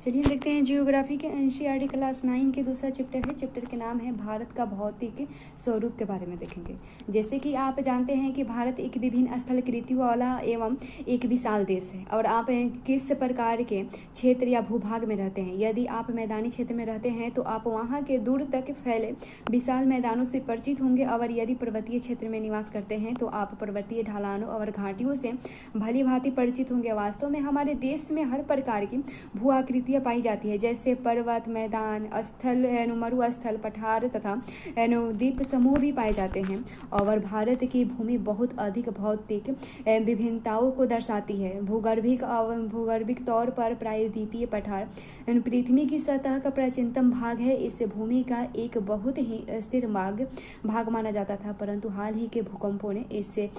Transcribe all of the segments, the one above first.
चलिए देखते हैं जियोग्राफी के एनसीईआरटी क्लास 9 के दूसरा चैप्टर है। चैप्टर के नाम है भारत का भौतिक स्वरूप के बारे में देखेंगे। जैसे कि आप जानते हैं कि भारत एक विभिन्न स्थलाकृतियों वाला एवं एक विशाल देश है। और आप किस प्रकार के क्षेत्र या भूभाग में रहते हैं। यदि आप मैदानी क्षेत्र में रहते हैं तो आप वहाँ के दूर तक फैले विशाल मैदानों से परिचित होंगे। और यदि पर्वतीय क्षेत्र में निवास करते हैं तो आप पर्वतीय ढलानों और घाटियों से भली भांति परिचित होंगे। वास्तव में हमारे देश में हर प्रकार की भू आकृति पाई जाती है, जैसे पर्वत, मैदान, स्थल, मरुस्थल, पठार तथा द्वीप समूह भी पाए जाते हैं। और भारत की भूमि बहुत अधिक भौतिक विभिन्नताओं को दर्शाती है। भूगर्भिक तौर पर प्रायद्वीपीय पठार पृथ्वी की सतह का प्राचीनतम भाग है। इस भूमि का एक बहुत ही स्थिर भाग माना जाता था, परंतु हाल ही के भूकंपों ने इसे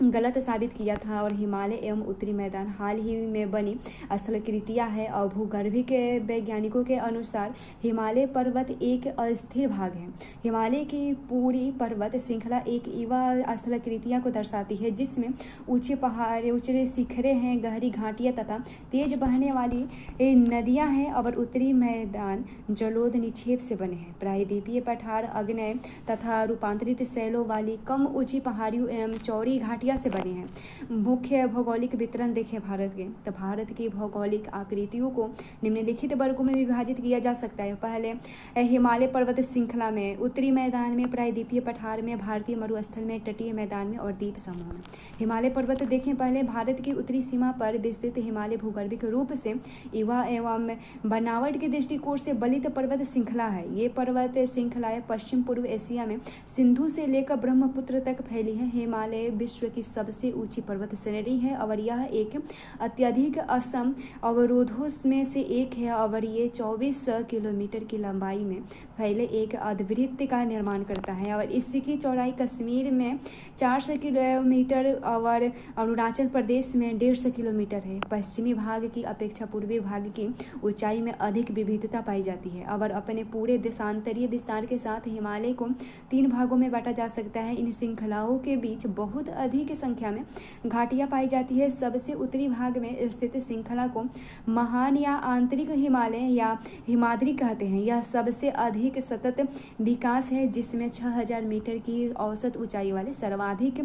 गलत साबित किया था। और हिमालय एवं उत्तरी मैदान हाल ही में बनी स्थलाकृतियाँ है। और भूगर्भिक वैज्ञानिकों के अनुसार हिमालय पर्वत एक अस्थिर भाग है। हिमालय की पूरी पर्वत श्रृंखला एक युवा स्थलाकृतियाँ को दर्शाती है, जिसमें ऊंचे पहाड़, ऊंचे शिखरें हैं, गहरी घाटियाँ तथा तेज बहने वाली नदियाँ हैं। और उत्तरी मैदान जलोढ़ निक्षेप से बने हैं। प्रायद्वीपीय पठार आग्नेय तथा रूपांतरित शैलों वाली कम ऊंची पहाड़ियों एवं चौड़ी घाटियाँ से बने हैं। मुख्य भौगोलिक वितरण देखें भारत के, तो भारत की भौगोलिक आकृतियों को निम्नलिखित वर्गों में विभाजित किया जा सकता है। पहले हिमालय पर्वत श्रृंखला में, उत्तरी मैदान में, प्रायद्वीपीय पठार में, भारतीय मरुस्थल में, तटीय मैदान में और द्वीप समूह में। हिमालय पर्वत देखें। पहले भारत की उत्तरी सीमा पर विस्तृत हिमालय भूगर्भिक रूप से युवा एवं बनावट के दृष्टिकोण से बलित पर्वत श्रृंखला है। ये पर्वत श्रृंखलाएं पश्चिम पूर्व एशिया में सिंधु से लेकर ब्रह्मपुत्र तक फैली है। हिमालय विश्व की सबसे ऊंची पर्वत श्रेणी है और यह एक अत्यधिक असम अवरोधों में से एक है। और ये 24 किलोमीटर की लंबाई में फैले एक अर्धवृत्त का निर्माण करता है। और इसकी चौड़ाई कश्मीर में 400 किलोमीटर और अरुणाचल प्रदेश में 150 किलोमीटर है। पश्चिमी भाग की अपेक्षा पूर्वी भाग की ऊंचाई में अधिक विविधता पाई जाती है। और अपने पूरे देशांतरीय विस्तार के साथ हिमालय को 3 भागों में बांटा जा सकता है। इन श्रृंखलाओं के बीच बहुत अधिक संख्या में घाटियां पाई जाती है। सबसे उत्तरी भाग में स्थित श्रृंखला को महान या आंतरिक हिमालय या हिमाद्री कहते हैं। यह सबसे अधिक सतत विकास है, जिसमें 6000 मीटर की औसत ऊंचाई वाले सर्वाधिक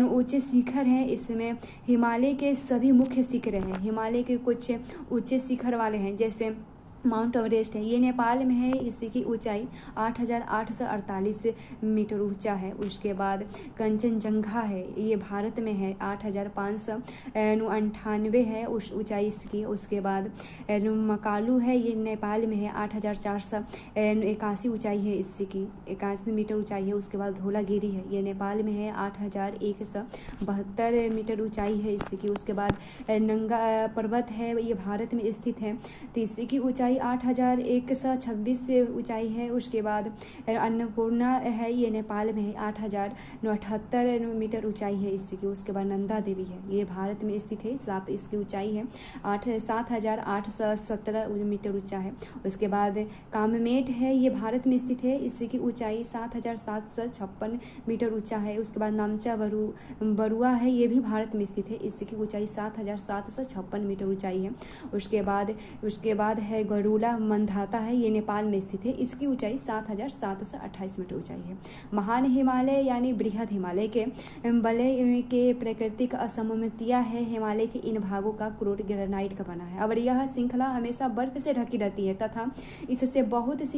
ऊंचे शिखर हैं। इसमें हिमालय के सभी मुख्य शिखर हैं। हिमालय के कुछ ऊंचे शिखर वाले हैं, जैसे माउंट एवरेस्ट है, ये नेपाल में है। इसकी ऊंचाई 8848 मीटर ऊंचा है। उसके बाद कंचनजंगा है, ये भारत में है, 8598 है उस ऊंचाई इसकी। उसके बाद मकालू है, ये नेपाल में है, 8481 ऊंचाई है इसकी, 81 मीटर ऊंचाई है। उसके बाद धौलागिरी है, ये नेपाल में है, 8172 मीटर ऊंचाई है इसकी। उसके बाद नंगा पर्वत है, ये भारत में स्थित है, तो इसकी ऊंचाई 8126 से ऊंचाई है। उसके बाद अन्नपूर्णा है, ये नेपाल में है, 8078 मीटर ऊंचाई है इसकी। उसके बाद नंदा देवी है, ये भारत में स्थित है, इसकी ऊंचाई है 7817 मीटर ऊंचा है। उसके बाद काममेट है, ये भारत में स्थित है, इसकी ऊंचाई 7756 मीटर ऊंचा है। उसके बाद नामचा बरुआ है, ये भी भारत में स्थित है, इसकी ऊंचाई 7756 मीटर ऊंचाई है। उसके बाद है गरुड़ा मंधाता है, ये नेपाल में स्थित है, इसकी ऊंचाई 7728 मीटर ऊंचाई है। महान हिमालय यानी बृहद हिमालय के बलय के प्राकृतिक असममितियाँ है। हिमालय के इन भागों का क्रूर ग्रेनाइट का बना है। और यह श्रृंखला हमेशा बर्फ से ढकी रहती है तथा इससे बहुत सी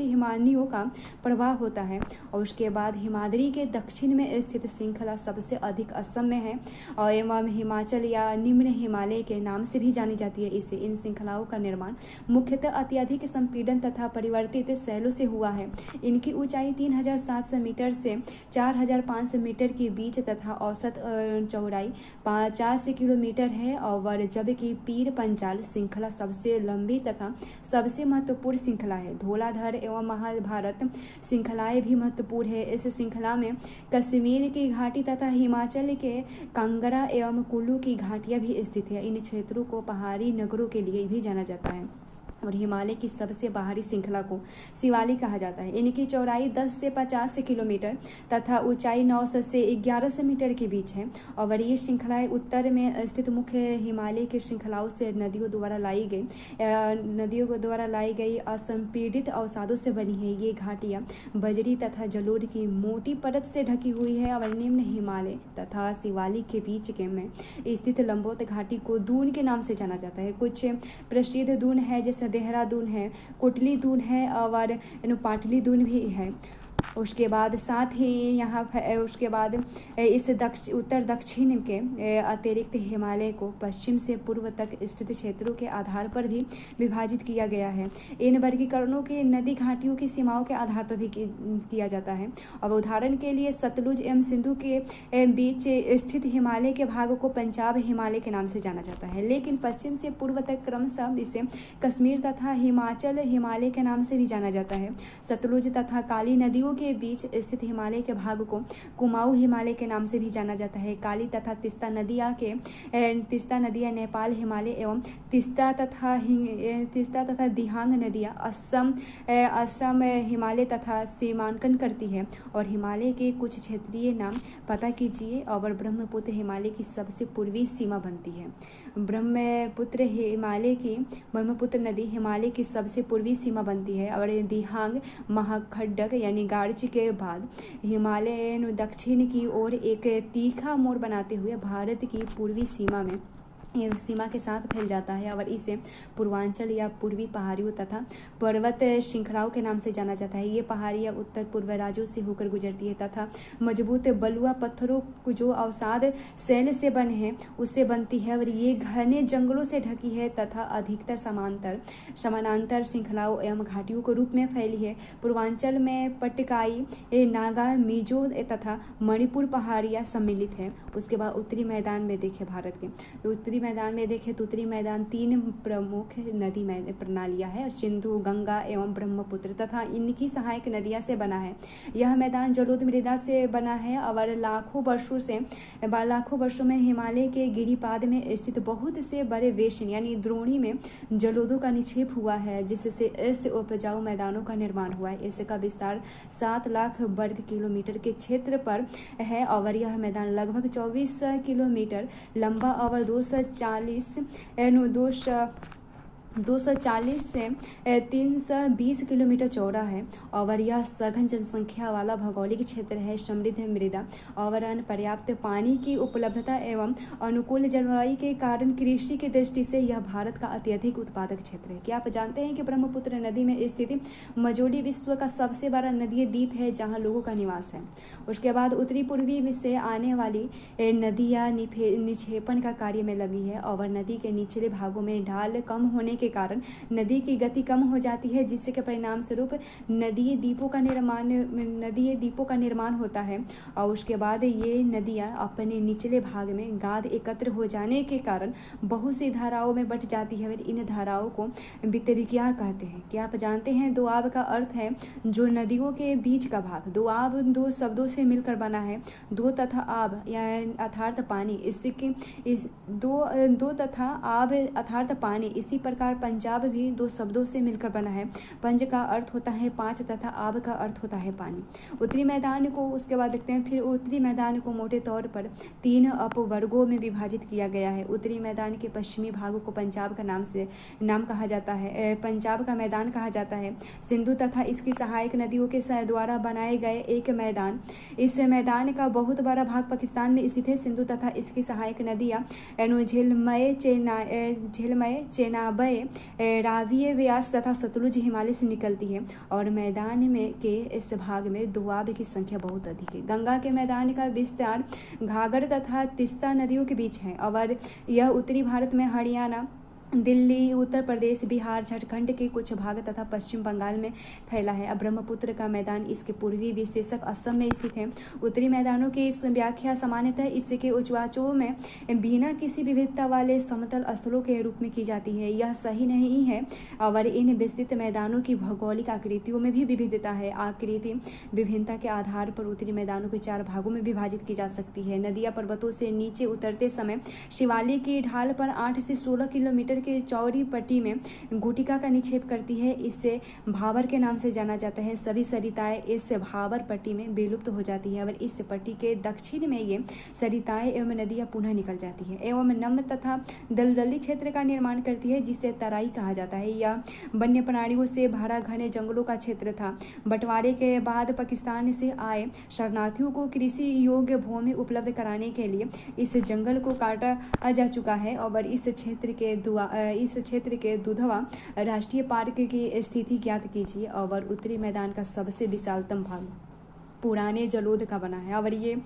हिमानियों का प्रवाह होता है। और उसके बाद हिमाद्री के दक्षिण में स्थित श्रृंखला सबसे अधिक असम में है और एवं हिमाचल या निम्न हिमालय के नाम से भी जानी जाती है। इसे इन श्रृंखलाओं का निर्माण मुख्यतः अत्यधिक संपीड़न तथा परिवर्तित शैलों से हुआ है। इनकी ऊंचाई 3700 मीटर से 4500 मीटर के बीच तथा औसत चौड़ाई 50 किलोमीटर है। और जबकि पीर पंचाल श्रृंखला सबसे लंबी तथा सबसे महत्वपूर्ण श्रृंखला है। धौलाधर एवं महाभारत श्रृंखलाएं भी महत्वपूर्ण है। इस श्रृंखला में कश्मीर की घाटी तथा हिमाचल के कांगड़ा एवं कुल्लू की घाटियां भी स्थित है। इन क्षेत्रों को पहाड़ी नगरों के लिए भी जाना जाता है। और हिमालय की सबसे बाहरी श्रृंखला को शिवालिक कहा जाता है। इनकी चौड़ाई 10 से 50 किलोमीटर तथा ऊंचाई 900 से 1100 मीटर के बीच है। और ये श्रृंखलाएं उत्तर में स्थित मुख्य हिमालय की श्रृंखलाओं से नदियों द्वारा लाई गई असंपीड़ित अवसादों से बनी है। ये घाटियां बजरी तथा जलोढ़ की मोटी परत से ढकी हुई है। और निम्न हिमालय तथा शिवालिक के बीच के में स्थित लंबोत घाटी को दून के नाम से जाना जाता है। कुछ प्रसिद्ध दून है जैसे देहरादून है, कोटली दून है और पाटली दून भी है। उसके बाद साथ ही यहाँ उसके बाद इस उत्तर दक्षिण के अतिरिक्त हिमालय को पश्चिम से पूर्व तक स्थित क्षेत्रों के आधार पर भी विभाजित किया गया है। इन वर्गीकरणों के नदी घाटियों की सीमाओं के आधार पर भी किया जाता है। और उदाहरण के लिए सतलुज एवं सिंधु के बीच स्थित हिमालय के भाग को पंजाब हिमालय के नाम से जाना जाता है, लेकिन पश्चिम से पूर्व तक क्रमशः इसे कश्मीर तथा हिमाचल हिमालय के नाम से भी जाना जाता है। सतलुज तथा काली नदियों के बीच स्थित हिमालय के भाग को कुमाऊं हिमालय के नाम से भी जाना जाता है। काली तथा तिस्ता नदियां नेपाल हिमालय एवं तिस्ता तथा दिहांग नदियां असम हिमालय तथा सीमांकन करती है। और हिमालय के कुछ क्षेत्रीय नाम पता कीजिए। और ब्रह्मपुत्र हिमालय की सबसे पूर्वी सीमा बनती है। ब्रह्मपुत्र नदी हिमालय की सबसे पूर्वी सीमा बनती है। और दिहांग महाखंडक यानी गार्च के बाद हिमालय दक्षिण की ओर एक तीखा मोड़ बनाते हुए भारत की पूर्वी सीमा के साथ फैल जाता है। और इसे पूर्वांचल या पूर्वी पहाड़ियों तथा पर्वत श्रृंखलाओं के नाम से जाना जाता है। ये पहाड़ियाँ उत्तर पूर्व राज्यों से होकर गुजरती है तथा मजबूत बलुआ पत्थरों जो अवसाद शैल से बने हैं उससे बनती है। और ये घने जंगलों से ढकी है तथा अधिकतर समानांतर श्रृंखलाओं एवं घाटियों के रूप में फैली है। पूर्वांचल में पटकाई, नागा, मिजो तथा मणिपुर पहाड़ियाँ सम्मिलित है। उसके बाद उत्तरी मैदान में देखें भारत के तो उत्तरी मैदान 3 प्रमुख नदी प्रणालियां है, सिंधु, गंगा एवं ब्रह्मपुत्र तथा इनकी सहायक नदियां से बना है। यह मैदान जलोढ़ मृदा से बना है और लाखों वर्षों में हिमालय के गिरिपाद में स्थित बहुत से बड़े वेशन यानी द्रोणी में जलोढ़ों का निक्षेप हुआ है, जिससे इस उपजाऊ मैदानों का निर्माण हुआ है। इसका विस्तार 7 लाख वर्ग किलोमीटर के क्षेत्र पर है। और यह मैदान लगभग 24 किलोमीटर लंबा और 240 से 320 किलोमीटर चौड़ा है। और यह सघन जनसंख्या वाला भौगोलिक क्षेत्र है। समृद्ध मृदा आवरण, पर्याप्त पानी की उपलब्धता एवं अनुकूल जलवायु के कारण कृषि की दृष्टि से यह भारत का अत्यधिक उत्पादक क्षेत्र है। क्या आप जानते हैं कि ब्रह्मपुत्र नदी में स्थित मजोली विश्व का सबसे बड़ा नदीय द्वीप है जहाँ लोगों का निवास है। उसके बाद उत्तरी पूर्वी से आने वाली नदियाँ निक्षेपण का कार्य में लगी है। और नदी के निचले भागों में ढाल कम होने के कारण नदी की गति कम हो जाती है, जिससे के परिणाम स्वरूप नदीय द्वीपों का निर्माण होता है। और उसके बाद ये नदियां अपने निचले भाग में गाद एकत्र हो जाने के कारण बहुत सी धाराओं में बट जाती है। इन धाराओं को वितरिकिया कहते हैं। क्या आप जानते हैं दोआब का अर्थ है जो नदियों के बीच का भाग। दोआब 2 शब्दों से मिलकर बना है, दो तथा आब अर्थात पानी। दो तथा आब अर्थात पानी। इसी प्रकार पंजाब भी 2 शब्दों से मिलकर बना है। पंज का अर्थ होता है 5 तथा आब का अर्थ होता है पानी। उत्तरी मैदान को उसके बाद देखते हैं। फिर उत्तरी मैदान को मोटे तौर पर 3 उपवर्गों में विभाजित किया गया है। उत्तरी मैदान के पश्चिमी भागों को पंजाब का नाम कहा जाता है, पंजाब का मैदान कहा जाता है। सिंधु तथा इसकी सहायक नदियों के द्वारा बनाए गए एक मैदान। इस मैदान का बहुत बड़ा भाग पाकिस्तान में स्थित है। सिंधु तथा इसकी सहायक नदियाँ झेलमय, चेनाब, रावी व्यास तथा सतलुज हिमालय से निकलती है। और मैदान में के इस भाग में दोआब की संख्या बहुत अधिक है। गंगा के मैदान का विस्तार घाघर तथा तिस्ता नदियों के बीच है। और यह उत्तरी भारत में हरियाणा, दिल्ली, उत्तर प्रदेश, बिहार, झारखंड के कुछ भाग तथा पश्चिम बंगाल में फैला है। अब ब्रह्मपुत्र का मैदान इसके पूर्वी विशेषक असम में स्थित है। उत्तरी मैदानों की इस व्याख्या सामान्यतः इसके उच्चाचों में बिना किसी विविधता वाले समतल स्थलों के रूप में की जाती है। यह सही नहीं है। और इन विस्तृत मैदानों की भौगोलिक आकृतियों में भी विविधता है। आकृति विभिन्नता के आधार पर उत्तरी मैदानों को 4 भागों में विभाजित की जा सकती है। नदियाँ पर्वतों से नीचे उतरते समय शिवालिक की ढाल पर 8 से 16 किलोमीटर क्षेत्र के चौड़ी पट्टी में गुटिका का निक्षेप करती है। इससे भाबर के नाम से जाना जाता है। सभी सरिताएं इस भाबर पट्टी में विलुप्त हो जाती है और इस पट्टी के दक्षिण में ये सरिताएं एवं नदियां पुनः निकल जाती है एवं नम्र तथा दलदली क्षेत्र का निर्माण करती है, जिसे तराई कहा जाता है। यह वन्य प्राणियों से भरा घने जंगलों का क्षेत्र था। बंटवारे के बाद पाकिस्तान से आए शरणार्थियों को कृषि योग्य भूमि उपलब्ध कराने के लिए इस जंगल को काटा जा चुका है और इस क्षेत्र के दुधवा राष्ट्रीय पार्क की स्थिति ज्ञात कीजिए और उत्तरी मैदान का सबसे विशालतम भाग पुराने जलोध का बना है और ये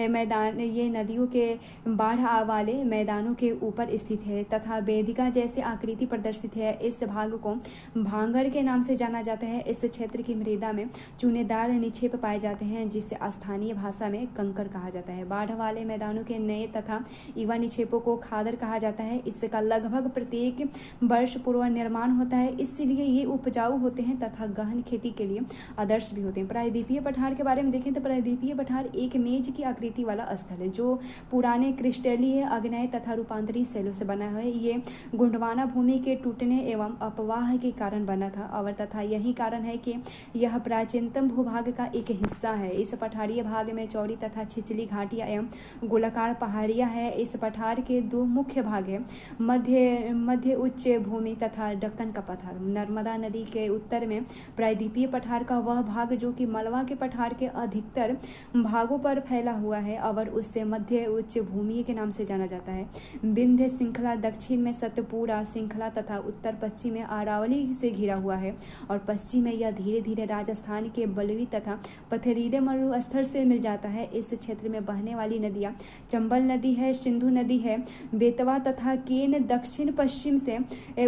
मैदान ये नदियों के बाढ़ वाले मैदानों के ऊपर स्थित है तथा वेदिका जैसे आकृति प्रदर्शित है। इस भाग को भांगड़ के नाम से जाना जाता है। इस क्षेत्र की मृदा में चूनेदार निक्षेप पाए जाते हैं, जिसे स्थानीय भाषा में कंकड़ कहा जाता है। बाढ़ वाले मैदानों के नए तथा युवा निक्षेपों को खादर कहा जाता है। इसका लगभग प्रत्येक वर्ष पूर्व निर्माण होता है, इसलिए ये उपजाऊ होते हैं तथा गहन खेती के लिए आदर्श भी होते हैं। प्रायद्वीपीय पठार के बारे में देखें तो प्रायद्वीपीय पठार एक मेज की आकृति वाला स्थल है जो पुराने क्रिस्टलीय अग्नेय तथा रूपांतरित शैलों से बना है। ये गोंडवाना भूमि के टूटने एवं अपवाह के कारण बना था और तथा यही कारण है कि यह प्राचीनतम भूभाग का एक हिस्सा है। इस पठारीय भाग में चौड़ी तथा छिछली घाटियां एवं गोलाकार पहाड़ियां हैं। इस पठार के दो मुख्य भाग है, मध्य उच्च भूमि तथा दक्कन का पठार। नर्मदा नदी के उत्तर में प्रायद्वीपीय पठार का वह भाग जो कि मलवा के पठार के अधिकतर भागों पर फैला हुआ है और उससे मध्य उच्च भूमि के नाम से जाना जाता है। विंध्य श्रृंखला दक्षिण में सतपुड़ा श्रृंखला तथा उत्तर पश्चिम में अरावली से घिरा हुआ है और पश्चिम में यह धीरे धीरे राजस्थान के बलवी तथा पथरीले मरुस्थल से मिल जाता है। इस क्षेत्र में बहने वाली नदियां चंबल नदी है, सिंधु नदी है, बेतवा तथा केन दक्षिण पश्चिम से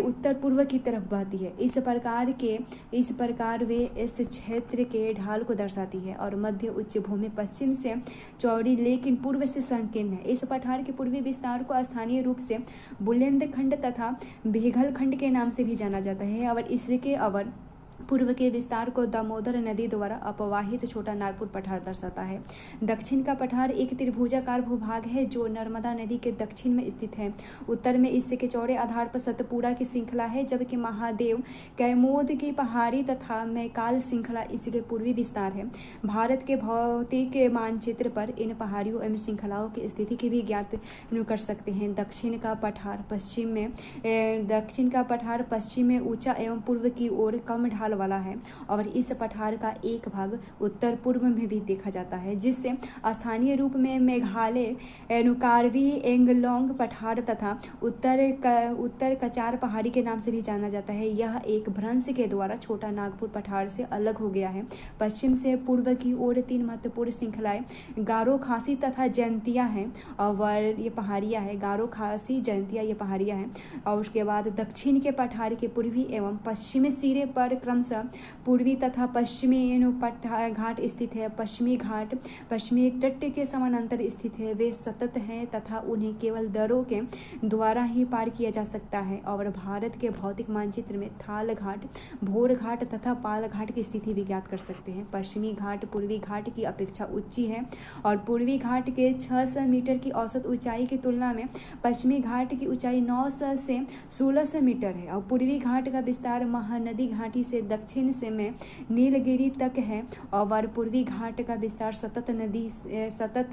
उत्तर पूर्व की तरफ बहती है। इस प्रकार वे इस क्षेत्र के ढाल को दर्शाती है और मध्य उच्च भूमि पश्चिम से चौड़ी लेकिन पूर्व से संकीर्ण है। इस पठार के पूर्वी विस्तार को स्थानीय रूप से बुलंदखंड तथा भेघल खंड के नाम से भी जाना जाता है और इसके पूर्व के विस्तार को दामोदर नदी द्वारा अपवाहित छोटा नागपुर पठार दर्शाता है। दक्षिण का पठार एक त्रिभुजाकार भूभाग है जो नर्मदा नदी के दक्षिण में स्थित है। उत्तर में इसके चौड़े आधार पर सतपुड़ा की श्रृंखला है, जबकि महादेव कैमोद की पहाड़ी तथा मैकाल श्रृंखला इसके पूर्वी विस्तार है। भारत के भौतिक मानचित्र पर इन पहाड़ियों एवं श्रृंखलाओं की स्थिति की भी ज्ञात कर सकते हैं। दक्षिण का पठार पश्चिम में ऊंचा एवं पूर्व की ओर कम ढाल वाला है और इस पठार का एक भाग उत्तर पूर्व में भी देखा जाता है, जिससे स्थानीय रूप में मेघालय नुकारवी एंगलोंग पठार तथा उत्तर कचार पहाड़ी के नाम से भी जाना जाता है। यह एक भ्रंश के द्वारा छोटा नागपुर पठार से अलग हो गया है। पश्चिम से पूर्व की ओर तीन महत्वपूर्ण श्रृंखलाएं गारो खासी तथा जयंतिया हैं और ये पहाड़ियां है। गारो खासी जयंतिया ये पहाड़ियां हैं और उसके बाद दक्षिण के पठार के पूर्वी एवं पश्चिमी सिरे पर क्रमशः पूर्वी तथा पश्चिमी घाट स्थित है। पश्चिमी घाट पश्चिमी तट के समानांतर स्थित है। वे सतत हैं तथा उन्हें केवल दरों के द्वारा ही पार किया जा सकता है और भारत के भौतिक मानचित्र में थाल घाट, भोर घाट तथा पाल घाट की स्थिति भी ज्ञात कर सकते हैं। पश्चिमी घाट पूर्वी घाट की अपेक्षा ऊंची है और पूर्वी घाट के 600 मीटर की औसत ऊंचाई की तुलना में पश्चिमी घाट की ऊंचाई 900 से 1600 मीटर है और पूर्वी घाट का विस्तार महानदी घाटी से दक्षिण से में नीलगिरी तक है और पूर्वी घाट का विस्तार सतत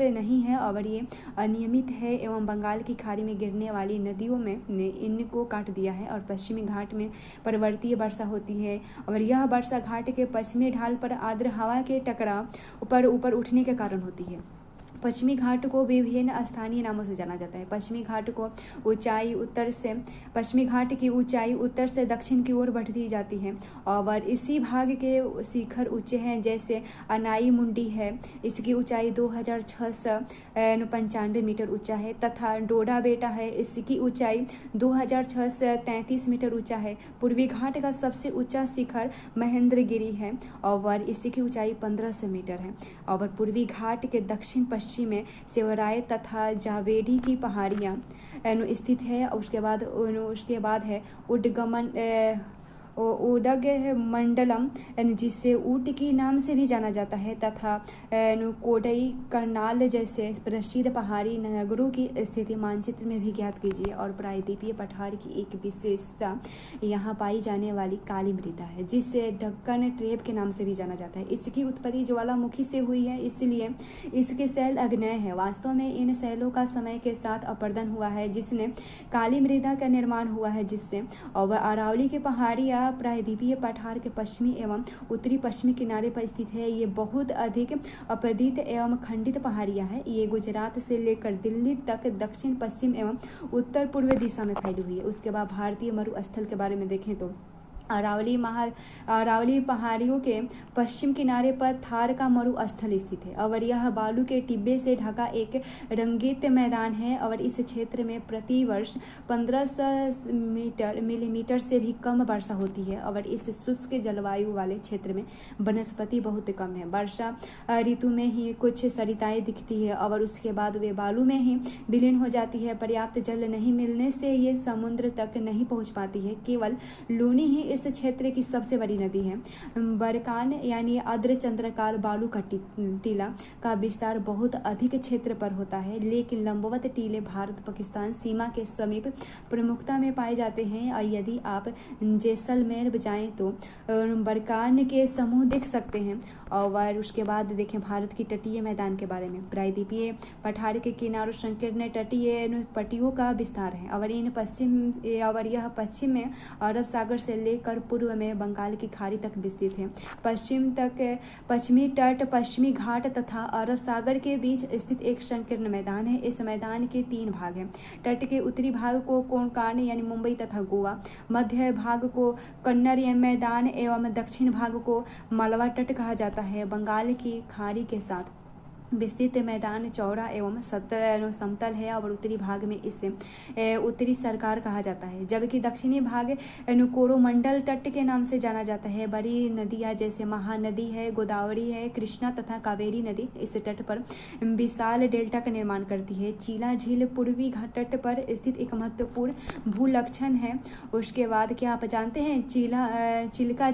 नहीं है और ये अनियमित है एवं बंगाल की खाड़ी में गिरने वाली नदियों में ने इनको काट दिया है और पश्चिमी घाट में पर्वतीय वर्षा होती है और यह वर्षा घाट के पश्चिमी ढाल पर आर्द्र हवा के टकराव ऊपर उठने के कारण होती है। पश्चिमी घाट को विभिन्न स्थानीय नामों से जाना जाता है। पश्चिमी घाट की ऊंचाई उत्तर से दक्षिण की ओर बढ़ती जाती है और इसी भाग के शिखर ऊंचे हैं, जैसे अनाई मुंडी है, इसकी ऊंचाई 2695 मीटर ऊंचा है तथा डोडा बेटा है, इसकी ऊंचाई 2633 मीटर ऊंचा है। पूर्वी घाट का सबसे ऊंचा शिखर महेंद्रगिरी है और इसकी ऊंचाई 1500 मीटर है और पूर्वी घाट के दक्षिण पश्चिम में सेवराय तथा जावेडी की पहाड़ियां स्थित है। उसके बाद है उदग मंडलम जिसे ऊटी के नाम से भी जाना जाता है तथा कोडई करनाल जैसे प्रसिद्ध पहाड़ी नगरों की स्थिति मानचित्र में भी ज्ञात कीजिए। और प्रायद्वीपीय पठार की एक विशेषता यहाँ पाई जाने वाली काली मृदा है जिसे ढक्कन ट्रेप के नाम से भी जाना जाता है। इसकी उत्पत्ति ज्वालामुखी से हुई है, इसलिए इसके शैल अग्नेय है। वास्तव में इन शैलों का समय के साथ अपर्दन हुआ है जिसने काली मृदा का निर्माण हुआ है, जिससे और अरावली के पहाड़ियाँ प्रायद्वीपीय पठार के पश्चिमी एवं उत्तरी पश्चिमी किनारे पर स्थित है। ये बहुत अधिक अपरदित एवं खंडित पहाड़ियाँ हैं। ये गुजरात से लेकर दिल्ली तक दक्षिण पश्चिम एवं उत्तर पूर्व दिशा में फैली हुई है। उसके बाद भारतीय मरुस्थल के बारे में देखें तो अरावली पहाड़ियों के पश्चिम किनारे पर थार का मरुस्थल स्थित है और यह बालू के टिब्बे से ढका एक रंगीत मैदान है और इस क्षेत्र में प्रति वर्ष 1500 मिलीमीटर से भी कम वर्षा होती है और इस शुष्क जलवायु वाले क्षेत्र में वनस्पति बहुत कम है। वर्षा ऋतु में ही कुछ सरिताएं दिखती है और उसके बाद वे बालू में ही विलीन हो जाती है। पर्याप्त जल नहीं मिलने से ये समुद्र तक नहीं पहुंच पाती है। केवल लूनी ही इस क्षेत्र की सबसे बड़ी नदी है। बरकान यानी आर्द्र चंद्रकाल बालू का टीला का विस्तार बहुत अधिक क्षेत्र पर होता है, लेकिन लंबवत टीले भारत पाकिस्तान सीमा के समीप प्रमुखता में पाए जाते हैं। और यदि आप जैसलमेर जाएं तो बरकान के समूह देख सकते हैं। और उसके बाद देखें भारत की तटीय मैदान के बारे में। प्रायद्वीपीय पठार के किनारों संकीर्ण तटीय पट्टियों का विस्तार है और यह पश्चिम में अरब सागर से लेकर पूर्व में बंगाल की खाड़ी तक विस्तृत है। पश्चिमी तट, पश्चिमी घाट तथा अरब सागर के बीच स्थित एक संकीर्ण मैदान है। इस मैदान के 3 भाग हैं। तट के उत्तरी भाग को कोंकण यानी मुंबई तथा गोवा, मध्य भाग को कन्नड़ मैदान एवं दक्षिण भाग को मालवा तट कहा जाता है। बंगाल की खाड़ी के साथ विस्तृत मैदान चौड़ा एवं समतल है और उत्तरी भाग में इसे उत्तरी सरकार कहा जाता है, जबकि दक्षिणी भाग कोरोमंडल तट के नाम से जाना जाता है। बड़ी नदियां जैसे महानदी है, गोदावरी है, कृष्णा तथा कावेरी नदी इस तट पर विशाल डेल्टा का निर्माण करती है। चीला झील पूर्वी तट पर स्थित एक महत्वपूर्ण भूलक्षण है। उसके बाद क्या आप जानते हैं चिल्का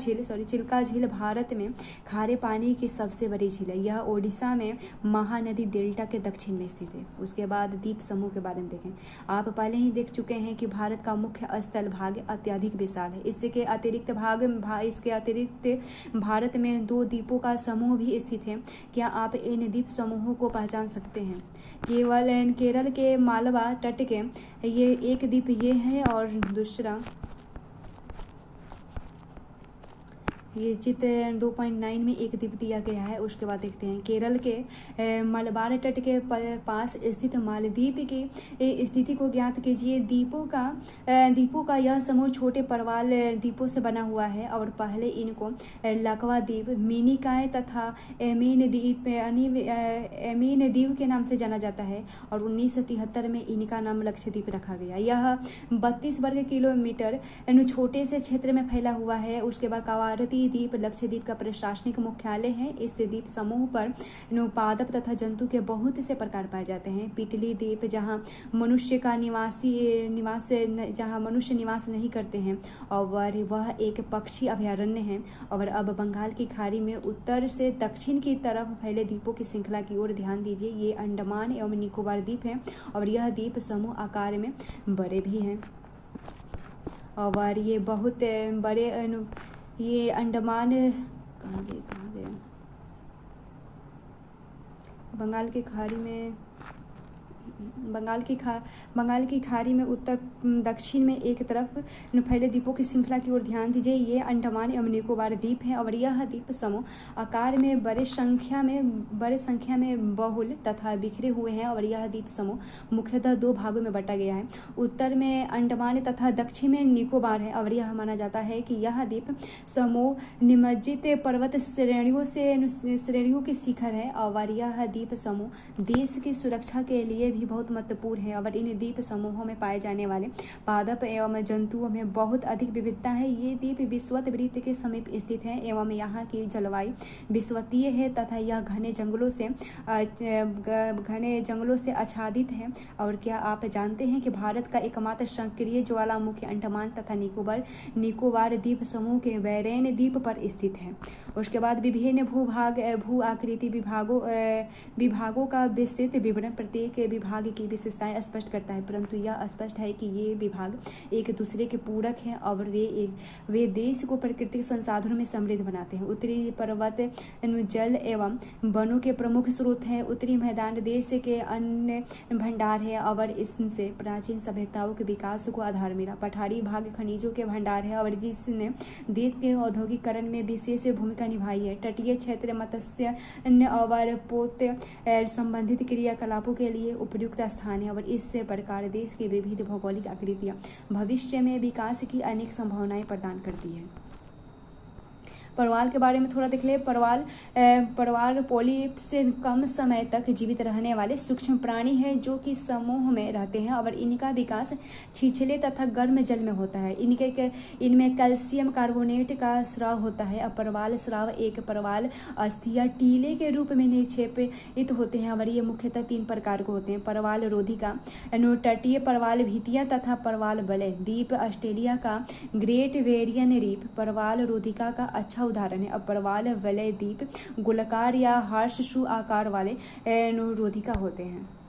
झील भारत में खारे पानी की सबसे बड़ी झील है। यह ओडिशा में महानदी डेल्टा के दक्षिण में स्थित है। उसके बाद द्वीप समूह के बारे में देखें। आप पहले ही देख चुके हैं कि भारत का मुख्य स्थल भाग अत्यधिक विशाल है। इसके अतिरिक्त भारत में 2 द्वीपों का समूह भी स्थित है। क्या आप इन द्वीप समूहों को पहचान सकते हैं? केरल के मालवा तट के ये एक द्वीप ये है और दूसरा ये चित्र 2.9 में एक द्वीप दिया गया है। उसके बाद देखते हैं केरल के मलबार तट के पास स्थित मालदीप की स्थिति को ज्ञात कीजिए। द्वीपों का यह समूह छोटे परवाल द्वीपों से बना हुआ है और पहले इनको लकवा द्वीप, मिनिकॉय तथा एमीन द्वीप के नाम से जाना जाता है और 1973 में इनका नाम लक्षद्वीप रखा गया। यह 32 वर्ग किलोमीटर छोटे से क्षेत्र में फैला हुआ है। उसके बाद कवारती द्वीप लक्षद्वीप का प्रशासनिक मुख्यालय है। इस द्वीप समूह पर पादप तथा जंतु के बहुत से प्रकार पाए जाते हैं। पिटली द्वीप जहां मनुष्य निवास नहीं करते हैं और वह एक पक्षी अभयारण्य है। और अब बंगाल की खाड़ी में उत्तर से दक्षिण की तरफ फैले द्वीपों की श्रृंखला की ओर ध्यान दीजिए। ये अंडमान एवं निकोबार द्वीप है और यह द्वीप समूह आकार में बड़े भी हैं और ये बहुत बड़े ये अंडमान कहाँ गए बंगाल की खाड़ी में उत्तर दक्षिण में एक तरफ फैले द्वीपों की श्रृंखला की ओर ध्यान दीजिए। ये अंडमान एवं निकोबार द्वीप है और यह द्वीप समूह आकार में बड़े संख्या में बहुल तथा बिखरे हुए हैं और यह द्वीप समूह मुख्यतः 2 भागों में बांटा गया है। उत्तर में अंडमान तथा दक्षिण में निकोबार है और यह माना जाता है कि यह द्वीप समूह निमज्जित पर्वत श्रेणियों की शिखर है और यह द्वीप समूह देश की सुरक्षा के लिए भी बहुत महत्वपूर्ण है और इन द्वीप समूहों में पाए जाने वाले पादप एवं जंतुओं में बहुत अधिक विविधता है। ये द्वीप विषुवत वृत्त के समीप स्थित है एवं यहाँ की जलवायु विषुवतीय है तथा यह घने जंगलों से आच्छादित है। और क्या आप जानते हैं कि भारत का एकमात्र सक्रिय ज्वालामुखी अंडमान तथा निकोबार द्वीप समूह के बैरेन द्वीप पर स्थित है। उसके बाद विभिन्न भू आकृति विभागों का विस्तृत विवरण प्रत्येक विभाग की विशेषताएं स्पष्ट करता है, परंतु यह स्पष्ट है कि ये विभाग एक दूसरे के पूरक हैं और वे देश को प्राकृतिक संसाधनों में समृद्ध बनाते हैं। उत्तरी पर्वत जल एवं वनों के प्रमुख स्रोत हैं। उत्तरी मैदान देश के अन्य भंडार है और इससे प्राचीन सभ्यताओं के विकास को आधार मिला। पठारी भाग खनिजों के भंडार है और जिसने देश के औद्योगिकरण में विशेष भूमिका निभाई है। तटीय क्षेत्र मत्स्य और पोत संबंधित क्रियाकलापों के लिए उपयुक्त स्थान है और इस प्रकार देश की विविध भौगोलिक आकृतियां भविष्य में विकास की अनेक संभावनाएं प्रदान करती है। परवाल के बारे में थोड़ा देख ले। परवाल पोलिप से कम समय तक जीवित रहने वाले सूक्ष्म प्राणी हैं जो कि समूह में रहते हैं और इनका विकास छिछले तथा गर्म जल में होता है। इनमें कैल्शियम कार्बोनेट का स्राव होता है। अब परवाल स्राव एक परवाल अस्थियां टीले के रूप में निक्षेपित होते हैं और ये मुख्यतः 3 प्रकार के होते हैं। परवाल रोधिका, तटीय परवाल भीतियां तथा परवाल वलय द्वीप। ऑस्ट्रेलिया का ग्रेट बैरियर रीफ परवाल रोधिका का अच्छा उदाहरण है। अब परवाल वलय द्वीप गोलाकार या हॉर्स शू आकार वाले रोधिका होते हैं।